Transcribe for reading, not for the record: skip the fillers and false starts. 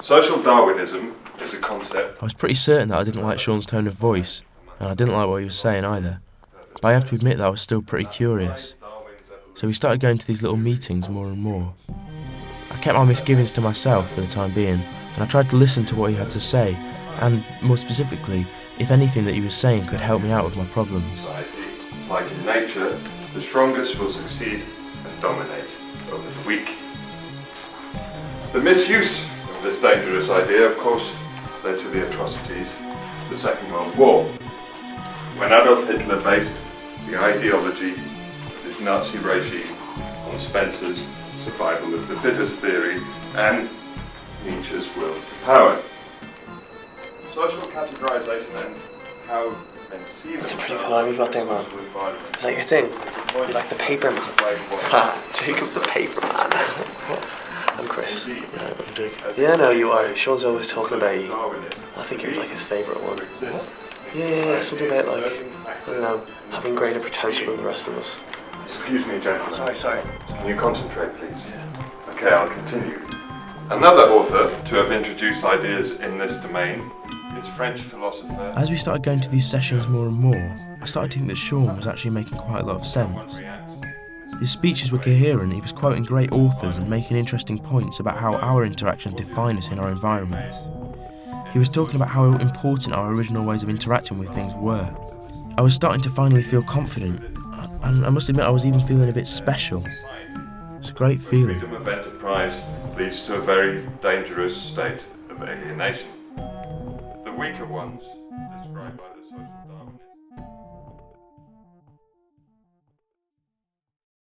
Social Darwinism is a concept. I was pretty certain that I didn't like Sean's tone of voice, and I didn't like what he was saying either. But I have to admit that I was still pretty curious. So we started going to these little meetings more and more. I kept my misgivings to myself for the time being, and I tried to listen to what he had to say, and more specifically, if anything that he was saying could help me out with my problems. Like in nature, the strongest will succeed and dominate over the weak. The misuse of this dangerous idea, of course, led to the atrocities of the Second World War, when Adolf Hitler based the ideology of his Nazi regime on Spencer's survival of the fittest theory and Nietzsche's will to power. Social categorization and how men see That's a pretty cool eye we've got there, man. Is that your thing? You like the paper man? Ha! Jacob the paper man. I'm Chris. Yeah, I'm Jake. Yeah, no, you are. Sean's always talking about you. I think you're like his favourite one. Yeah, something about like, I don't know, having greater potential than the rest of us. Excuse me, gentlemen. Sorry. Can you concentrate, please? Yeah. Okay, I'll continue. Another author to have introduced ideas in this domain is French philosopher. As we started going to these sessions more and more, I started to think that Sean was actually making quite a lot of sense. His speeches were coherent, he was quoting great authors and making interesting points about how our interactions define us in our environments. He was talking about how important our original ways of interacting with things were. I was starting to finally feel confident, and I must admit I was even feeling a bit special. It's a great feeling. Freedom of enterprise leads to a very dangerous state of alienation. The weaker ones